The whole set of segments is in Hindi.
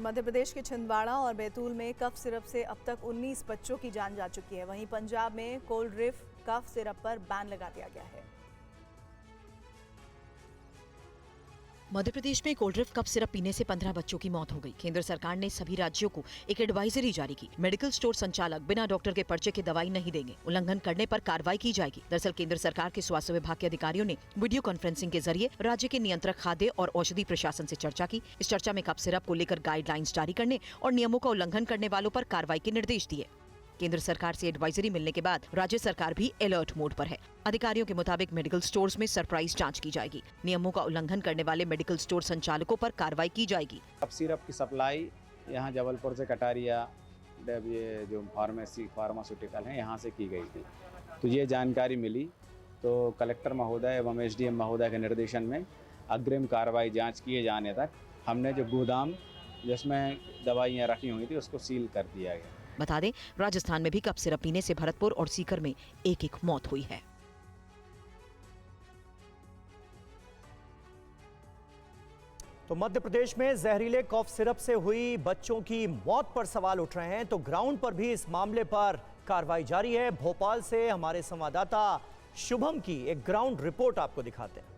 मध्य प्रदेश के छिंदवाड़ा और बैतूल में कफ सिरप से अब तक 19 बच्चों की जान जा चुकी है। वहीं पंजाब में कोल्ड रिफ कफ सिरप पर बैन लगा दिया गया है। मध्य प्रदेश में कोल्ड रिफ कफ सिरप पीने से 15 बच्चों की मौत हो गई। केंद्र सरकार ने सभी राज्यों को एक एडवाइजरी जारी की। मेडिकल स्टोर संचालक बिना डॉक्टर के पर्चे के दवाई नहीं देंगे। उल्लंघन करने पर कार्रवाई की जाएगी। दरअसल केंद्र सरकार के स्वास्थ्य विभाग के अधिकारियों ने वीडियो कॉन्फ्रेंसिंग के जरिए राज्य के नियंत्रक खाद्य और औषधि प्रशासन से चर्चा की। इस चर्चा में कफ सिरप को लेकर गाइडलाइंस जारी करने और नियमों का उल्लंघन करने वालों पर कार्रवाई के निर्देश दिए। केंद्र सरकार से एडवाइजरी मिलने के बाद राज्य सरकार भी अलर्ट मोड पर है। अधिकारियों के मुताबिक मेडिकल स्टोर्स में सरप्राइज जांच की जाएगी। नियमों का उल्लंघन करने वाले मेडिकल स्टोर संचालकों पर कार्रवाई की जाएगी। कफ सिरप की सप्लाई यहाँ जबलपुर से कटारिया ये जो फार्मास्यूटिकल है यहाँ से की गई थी। तो ये जानकारी मिली तो कलेक्टर महोदय एवं एसडीएम महोदय के निर्देशन में अग्रिम कार्रवाई जाँच किए जाने तक हमने जो गोदाम जिसमें दवाइयाँ रखी हुई थी उसको सील कर दिया गया। बता दें, राजस्थान में भी कफ सिरप पीने से भरतपुर और सीकर में एक मौत हुई है। तो मध्य प्रदेश में जहरीले कफ सिरप से हुई बच्चों की मौत पर सवाल उठ रहे हैं, तो ग्राउंड पर भी इस मामले पर कार्रवाई जारी है। भोपाल से हमारे संवाददाता शुभम की एक ग्राउंड रिपोर्ट आपको दिखाते हैं।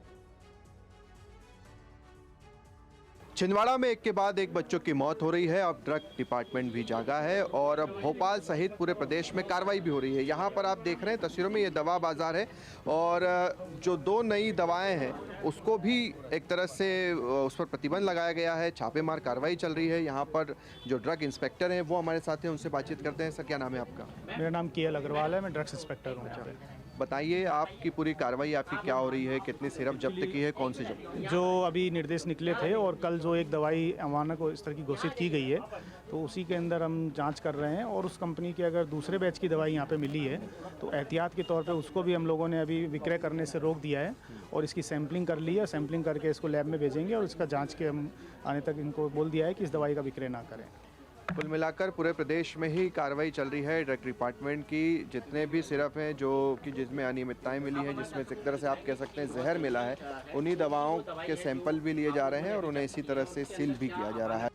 छिंदवाड़ा में एक के बाद एक बच्चों की मौत हो रही है। अब ड्रग डिपार्टमेंट भी जागा है और अब भोपाल सहित पूरे प्रदेश में कार्रवाई भी हो रही है। यहाँ पर आप देख रहे हैं तस्वीरों में, ये दवा बाजार है और जो 2 नई दवाएं हैं उसको भी एक तरह से उस पर प्रतिबंध लगाया गया है। छापेमार कार्रवाई चल रही है। यहाँ पर जो ड्रग इंस्पेक्टर हैं वो हमारे साथ हैं, उनसे बातचीत करते हैं। सर, क्या नाम है आपका? मेरा नाम केएल अग्रवाल है, मैं ड्रग्स इंस्पेक्टर हूँ। बताइए, आपकी पूरी कार्रवाई आपकी क्या हो रही है? कितनी सिरप जब्त की है? कौन सी जब्त? जो अभी निर्देश निकले थे और कल जो एक दवाई अमानक इस तरह की घोषित की गई है, तो उसी के अंदर हम जांच कर रहे हैं और उस कंपनी की अगर दूसरे बैच की दवाई यहाँ पे मिली है तो एहतियात के तौर पे उसको भी हम लोगों ने अभी विक्रय करने से रोक दिया है और इसकी सैंपलिंग कर ली है। सैंपलिंग करके इसको लैब में भेजेंगे और इसका जाँच के हम आने तक इनको बोल दिया है कि इस दवाई का विक्रय ना करें। कुल मिलाकर पूरे प्रदेश में ही कार्रवाई चल रही है ड्रग डिपार्टमेंट की। जितने भी सिरप हैं जो कि जिसमें अनियमितताएं मिली हैं, जिसमें एक तरह से आप कह सकते हैं जहर मिला है, उन्हीं दवाओं के सैंपल भी लिए जा रहे हैं और उन्हें इसी तरह से सील भी किया जा रहा है।